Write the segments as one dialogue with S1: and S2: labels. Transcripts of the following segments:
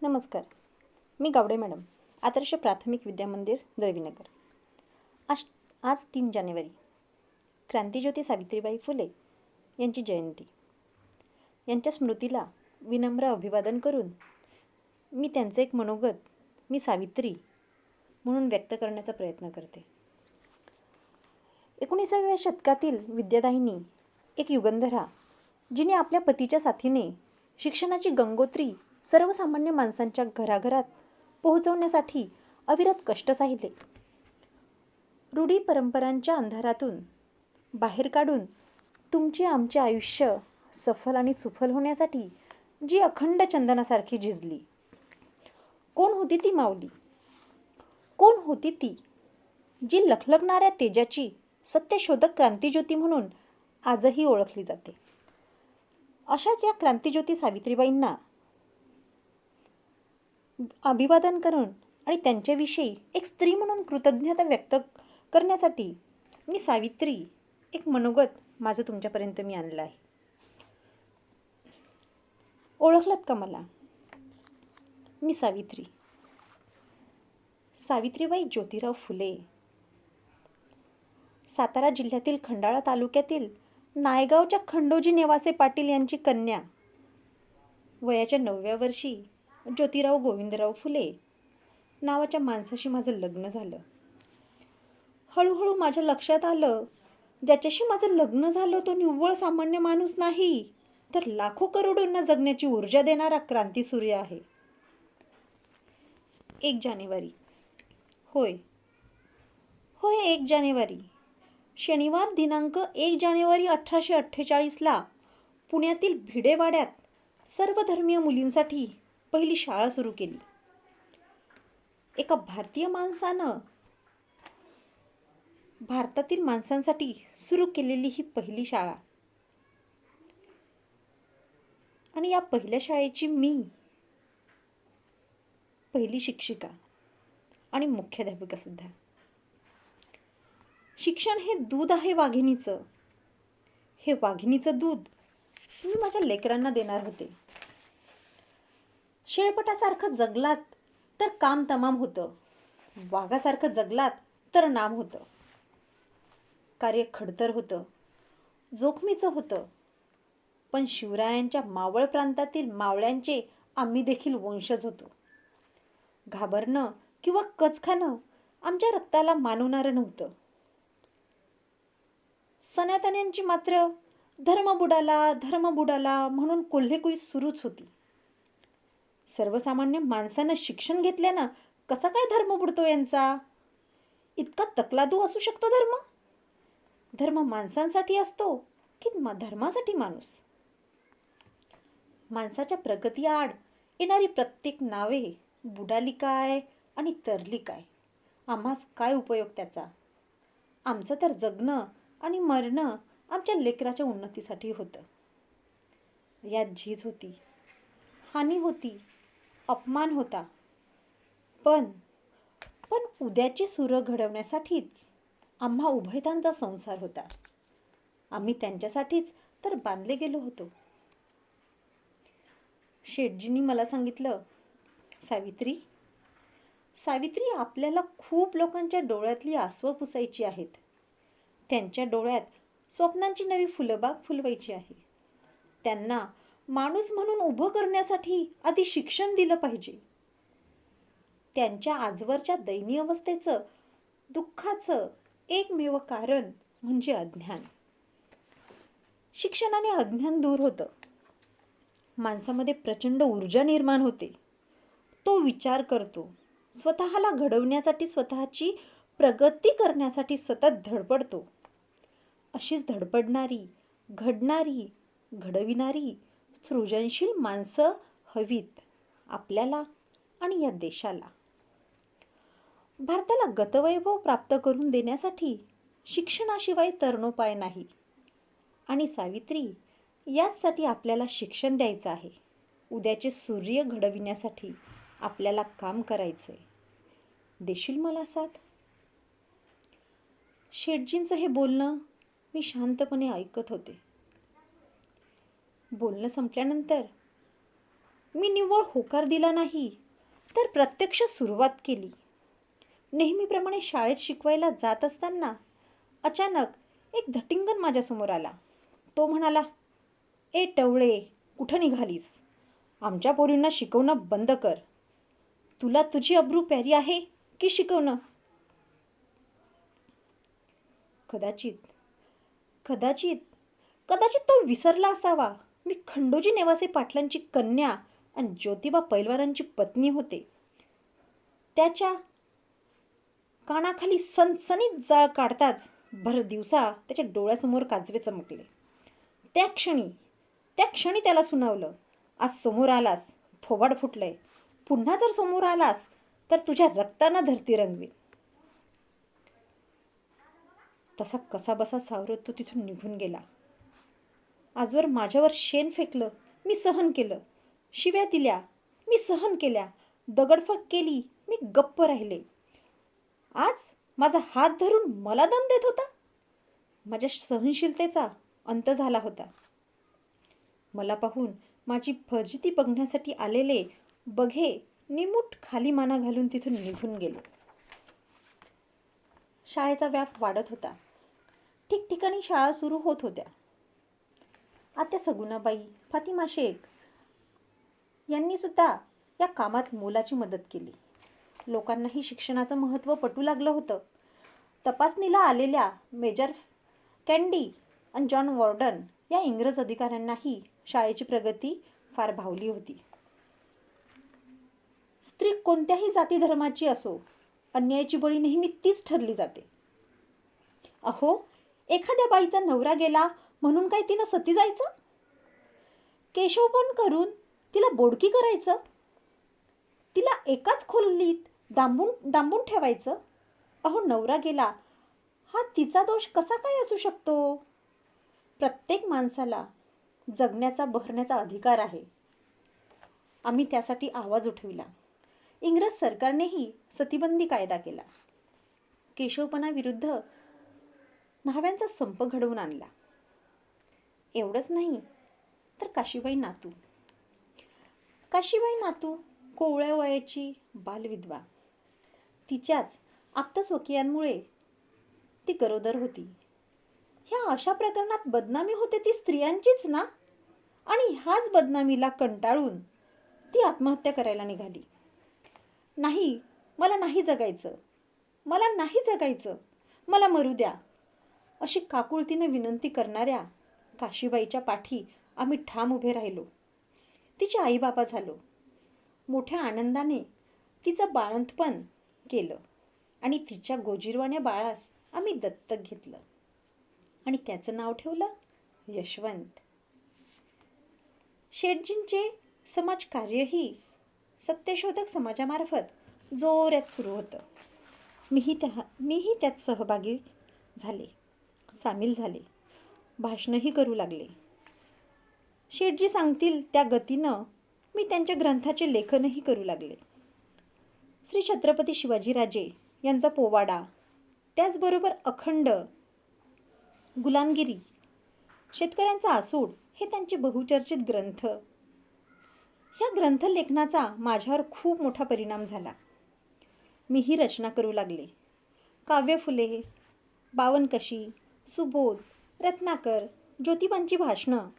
S1: नमस्कार. मी गावडे मॅडम, आदर्श प्राथमिक विद्यामंदिर दळवीनगर. आज आज 3 जानेवारी क्रांतिज्योती सावित्रीबाई फुले यांची जयंती. यांच्या स्मृतीला विनम्र अभिवादन करून मी त्यांचे एक मनोगत मी सावित्री म्हणून व्यक्त करण्याचा प्रयत्न करते. 19व्या शतकातील विद्यादायिनी, एक युगंधरा, जिने आपल्या पतीच्या साथीने शिक्षणाची गंगोत्री सर्वसामान्य माणसांच्या घराघरात पोहोचवण्यासाठी अविरत कष्ट सहिले. रूढी परंपरांच्या अंधारातून बाहेर काढून तुमचे आमचे आयुष्य सफल आणि सुफल होण्यासाठी जी अखंड चंदनासारखी झिजली. कोण होती ती माऊली? कोण होती ती जी लखलखणाऱ्या तेजाची सत्यशोधक क्रांतिज्योती म्हणून आजही ओळखली जाते? अशाच या क्रांतिज्योती सावित्रीबाईंना अभिवादन करून आणि त्यांच्याविषयी एक स्त्री म्हणून कृतज्ञता व्यक्त करण्यासाठी मी सावित्री एक मनोगत माझं तुमच्यापर्यंत मी आणलं आहे. ओळखलत का मला? मी सावित्री, सावित्रीबाई ज्योतिराव फुले. सातारा जिल्ह्यातील खंडाळा तालुक्यातील नायगावच्या खंडोजी नेवासे पाटील यांची कन्या. वयाच्या 9व्या वर्षी ज्योतिराव गोविंदराव फुले नावाच्या माणसाशी माझं लग्न झालं. हळूहळू माझ्या लक्षात आलं, ज्याच्याशी माझं लग्न झालं तो निव्वळ सामान्य माणूस नाही, तर लाखो करोडोंना जगण्याची ऊर्जा देणारा क्रांतिसूर्य आहे. 1 जानेवारी. होय, 1 जानेवारी. शनिवार दिनांक 1 जानेवारी 1848ला पुण्यातील भिडेवाड्यात सर्वधर्मीय मुलींसाठी पहिली शाळा सुरू केली. एका भारतीय माणसानं भारतातील माणसांसाठी सुरू केलेली ही पहिली शाळा. आणि या पहिल्या शाळेची मी पहिली शिक्षिका आणि मुख्याध्यापिका सुद्धा. शिक्षण हे दूध आहे वाघिणीचं. हे वाघिणीचं दूध मी माझ्या लेकरांना देणार होते. शेळपटासारखं जगलात तर काम तमाम होतं, वाघासारखं जगलात तर नाम होतं. कार्य खडतर होतं, जोखमीचं होतं, पण शिवरायांच्या मावळ प्रांतातील मावळ्यांचे आम्ही देखील वंशज होतो. घाबरणं किंवा कच खाणं आमच्या रक्ताला मानवणारं नव्हतं. सनातन्यांची मात्र धर्म बुडाला म्हणून कोल्हेकुई सुरूच होती. सर्वसामान्य माणसानं शिक्षण घेतल्यानं कसा काय धर्म बुडतो यांचा? इतका तकलादू असू शकतो धर्म? धर्म माणसांसाठी असतो की धर्मासाठी माणूस? माणसाच्या प्रगतीआड येणारी प्रत्येक नावे बुडाली काय आणि तरली काय? आम्हास काय उपयोग त्याचा? आमचं तर जगणं आणि मरणं आमच्या लेकराच्या उन्नतीसाठी होतं. यात झीज होती, हानी होती, अपमान होता, पण उद्याची सूर घडवण्यासाठीच आम्हा उभयतांचा संसार होता. आम्ही त्यांच्यासाठीच तर बांधले गेलो होतो. शेठजींनी मला सांगितलं, सावित्री, आपल्याला खूप लोकांच्या डोळ्यातली आसवं पुसायची आहेत. त्यांच्या डोळ्यात स्वप्नांची नवी फुलबाग फुलवायची आहे. त्यांना माणूस म्हणून उभं करण्यासाठी आधी शिक्षण दिलं पाहिजे. त्यांच्या आजवरच्या दयनीय अवस्थेचं, दुःखाचं एकमेव कारण म्हणजे अज्ञान. शिक्षणाने अज्ञान दूर होतं. माणसामध्ये प्रचंड ऊर्जा निर्माण होते. तो विचार करतो, स्वतःला घडवण्यासाठी, स्वतःची प्रगती करण्यासाठी सतत धडपडतो. अशीच धडपडणारी, घडणारी, घडविणारी सृजनशील माणसं हवीत आपल्याला आणि या देशाला. भारताला गतवैभव प्राप्त करून देण्यासाठी शिक्षणाशिवाय तरणोपाय नाही. आणि सावित्री, याचसाठी आपल्याला शिक्षण द्यायचं आहे. उद्याचे सूर्य घडविण्यासाठी आपल्याला काम करायचंय. देशील मला साथ? शेठजींचं हे बोलणं मी शांतपणे ऐकत होते. बोलणं संपल्यानंतर मी निव्वळ होकार दिला नाही, तर प्रत्यक्ष सुरुवात केली. नेहमीप्रमाणे शाळेत शिकवायला जात असताना अचानक एक धटिंगन माझ्यासमोर आला. तो म्हणाला, "ए टवळे, कुठं निघालीस? आमच्या पोरींना शिकवणं बंद कर. तुला तुझी अब्रू प्यारी आहे की शिकवणं?" कदाचित कदाचित कदाचित तो विसरला असावा. मी खंडोजी नेवासे पाटलांची कन्या आणि ज्योतिबा पैलवानांची पत्नी होते. त्याच्या कानाखाली सनसनीत जाळ काढताच भर दिवसा त्याच्या डोळ्यासमोर काजवे चमकले. त्या क्षणी त्याला सुनावलं, "आज समोर आलास, थोबाड फुटलंय. पुन्हा जर समोर आलास तर तुझ्या रक्तानं धरती रंगवीन." तसा कसाबसा सावरत तो तिथून निघून गेला. आजवर माझ्यावर शेण फेकलं, मी सहन केलं. शिव्या दिल्या, मी सहन केल्या. दगडफेक केली, मी गप्प राहिले. आज माझा हात धरून मला दम देत होता. माझ्या सहनशीलतेचा अंत झाला होता. मला पाहून माझी फजिती बघण्यासाठी आलेले बघे निमूट खाली माना घालून तिथून निघून गेले. शाळेचा व्याप वाढत होता. ठिकठिकाणी शाळा सुरू होत होत्या. आत्या सगुणाबाई, फातिमा शेख यांनी सुद्धा या कामात मोलाची मदत केली. लोकांनाही शिक्षणाचं महत्त्व पटू लागलं होतं. तपासणीला आलेल्या मेजर कॅन्डी आणि जॉन वॉर्डन या इंग्रज अधिकाऱ्यांनाही शाळेची प्रगती फार भावली होती. स्त्री कोणत्याही जाती धर्माची असो, अन्यायाची बळी नेहमी तीच ठरली जाते. अहो, एखाद्या बाईचा नवरा गेला म्हणून काय तिनं सती जायचं? केशवपण करून तिला बोडकी करायचं? तिला एकाच खोलीत डांबून ठेवायचं? अहो, नवरा गेला हा तिचा दोष कसा काय असू शकतो? प्रत्येक माणसाला जगण्याचा बहरण्याचा अधिकार आहे. आम्ही त्यासाठी आवाज उठविला. इंग्रज सरकारनेही सतीबंदी कायदा केला. केशवपणाविरुद्ध न्हाव्यांचा संप घडवून आणला. एवढंच नाही तर काशीबाई नातू कोवळ्या वयाची बालविधवा. तिच्याच आप्तस्वकीयांमुळे ती गरोदर होती. ह्या अशा प्रकरणात बदनामी होते ती स्त्रियांचीच ना? आणि ह्याच बदनामीला कंटाळून ती आत्महत्या करायला निघाली. "नाही, मला नाही जगायचं, मला मरू द्या," अशी काकुळतीने विनंती करणाऱ्या काशीबाईच्या पाठी आम्ही ठाम उभे राहिलो. तिचे आईबाबा झालो. मोठ्या आनंदाने तिचं बाळंतपण केलं आणि तिच्या गोजिरवाण्या बाळास आम्ही दत्तक घेतलं आणि त्याचं नाव ठेवलं यशवंत. शेठजींचे समाजकार्यही सत्यशोधक समाजामार्फत जोरात सुरू होतं. मीही त्यात सहभागी झाले, सामील झाले, भाषणही करू लागले. शेठजी सांगतील त्या गतीनं मी त्यांच्या ग्रंथाचे लेखनही करू लागले. श्री छत्रपती शिवाजीराजे यांचा पोवाडा, त्याचबरोबर अखंड, गुलामगिरी, शेतकऱ्यांचा आसूड हे त्यांचे बहुचर्चित ग्रंथ. ह्या ग्रंथलेखनाचा माझ्यावर खूप मोठा परिणाम झाला. मीही रचना करू लागले. काव्यफुले, बावनकशी, सुबोध, रत्नाकर, ज्योतिबांची भाषणं,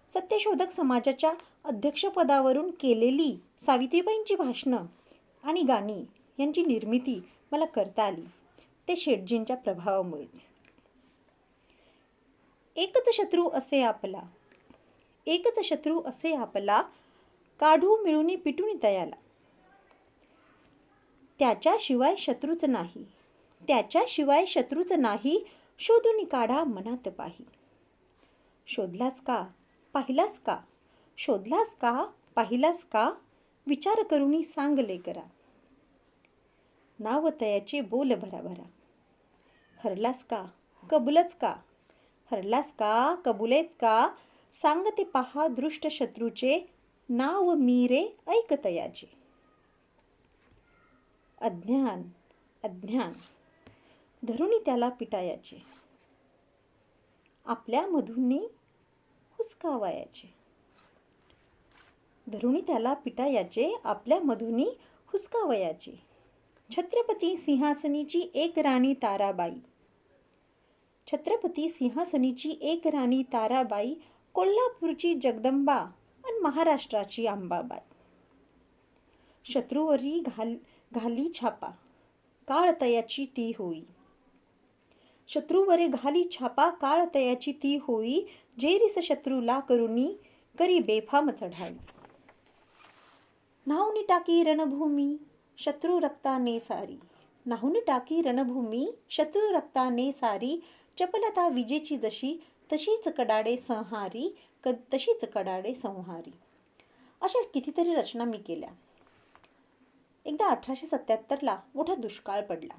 S1: सत्यशोधक समाजाच्या अध्यक्षपदावरून केलेली सावित्रीबाईंची भाषणं आणि गाणी यांची निर्मिती मला करता आली ते शेठजींच्या प्रभावामुळेच. एकच शत्रू असे आपला, काढू मिळूनी पिटूनी तयाला. त्याच्याशिवाय शत्रूच नाही, शोधून काढा मनात पाही. शोधलास का, विचार करूनी सांग लेकरा. नाव तयाचे बोल भराभरा. हरलास का, कबुलेच का, सांगते पहा दृष्ट शत्रूचे, नाव मी रे ऐक तयाचे. अज्ञान धरुनी त्याला पिटायाचे, आपल्या मधुनी हुसकावायाचे. धरुणी त्याला पिटायाचे, आपल्या मधुनी हुसकावयाचे. छत्रपती सिंहासनीची एक राणी ताराबाई. छत्रपती सिंहासनीची एक राणी ताराबाई, कोल्हापूरची जगदंबा आणि महाराष्ट्राची अंबाबाई. शत्रूवरी घाली छापा, काळ तयाची ती होई. शत्रूवरे घाली छापा, काळ तयाची ती होई. जेरीस शत्रूला करुणी, करी बेफाम चढाई. न्हाऊन टाकी रणभूमी, शत्रू रक्ताने सारी. न्हाऊन टाकी रणभूमी, शत्रू रक्ताने सारी. चपलता विजेची जशी, तशीच कडाडे संहारी. तशीच कडाडे संहारी. अशा कितीतरी रचना मी केल्या. एकदा 1877ला मोठा दुष्काळ पडला.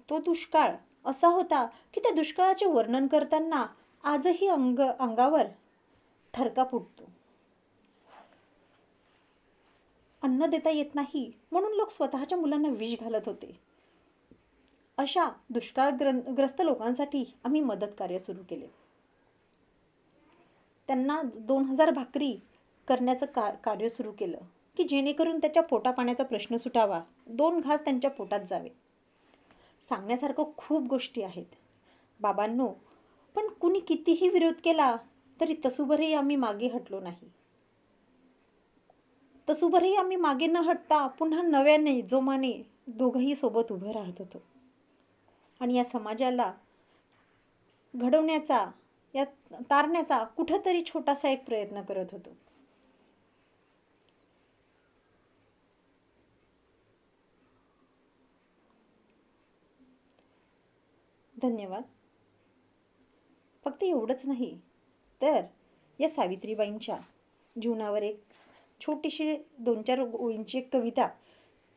S1: तो दुष्काळ असा होता की त्या दुष्काळाचे वर्णन करताना आजही अंगावर ठरका फुटतो. अन्न देता येत नाही म्हणून लोक स्वतःच्या मुलांना विष घालत होते. अशा दुष्काळग्रस्त लोकांसाठी आम्ही मदत कार्य सुरू केले. त्यांना 2000 भाकरी करण्याचं कार्य सुरू केलं की जेणेकरून त्याच्या पोटापाण्याचा प्रश्न सुटावा, 2 घास त्यांच्या पोटात जावे. सांगण्यासारखं खूप गोष्टी आहेत बाबांनो, पण कुणी कितीही विरोध केला तरी तसूभरही आम्ही मागे हटलो नाही. तसूभरही आम्ही मागे न हटता पुन्हा नव्याने जोमाने दोघंही सोबत उभं राहत होतो आणि या समाजाला घडवण्याचा, या तारण्याचा कुठंतरी छोटासा एक प्रयत्न करत होतो. धन्यवाद. फक्त एवढंच नाही तर या सावित्रीबाईंच्या जीवनावर एक छोटीशी 2-4 ओळींची एक कविता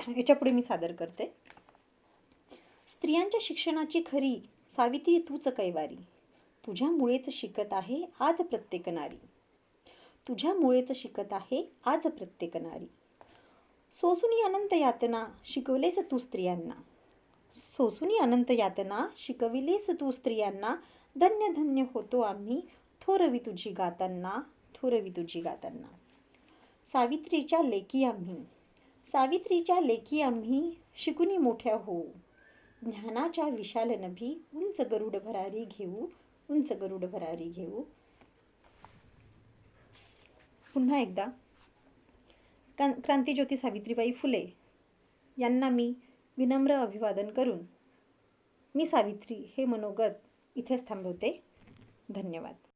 S1: याच्यापुढे मी सादर करते. स्त्रियांच्या शिक्षणाची खरी सावित्री तूच कैवारी. तुझ्यामुळेच शिकत आहे आज प्रत्येक नारी. तुझ्यामुळेच शिकत आहे आज प्रत्येक नारी. सोसूनी अनंत यातना शिकवलेस तू स्त्रियांना. सोसूनी अनंत यातना शिकविलेस तू स्त्रियांना. धन्य धन्य होतो आम्ही थोरवी तुझी गातांना, थोरवी तुझी गातांना. सावित्रीच्या लेकी आम्ही, सावित्रीच्या लेकी आम्ही, शिकुनी मोठ्या होऊ. ज्ञानाच्या विशाल नभी, उंच गरुड भरारी घेऊ, उंच गरुड भरारी घेऊ. पुन्हा एकदा क्रांतिज्योती सावित्रीबाई फुले यांना मी विनम्र अभिवादन करून मी सावित्री हे मनोगत इथेच थांबवते. धन्यवाद.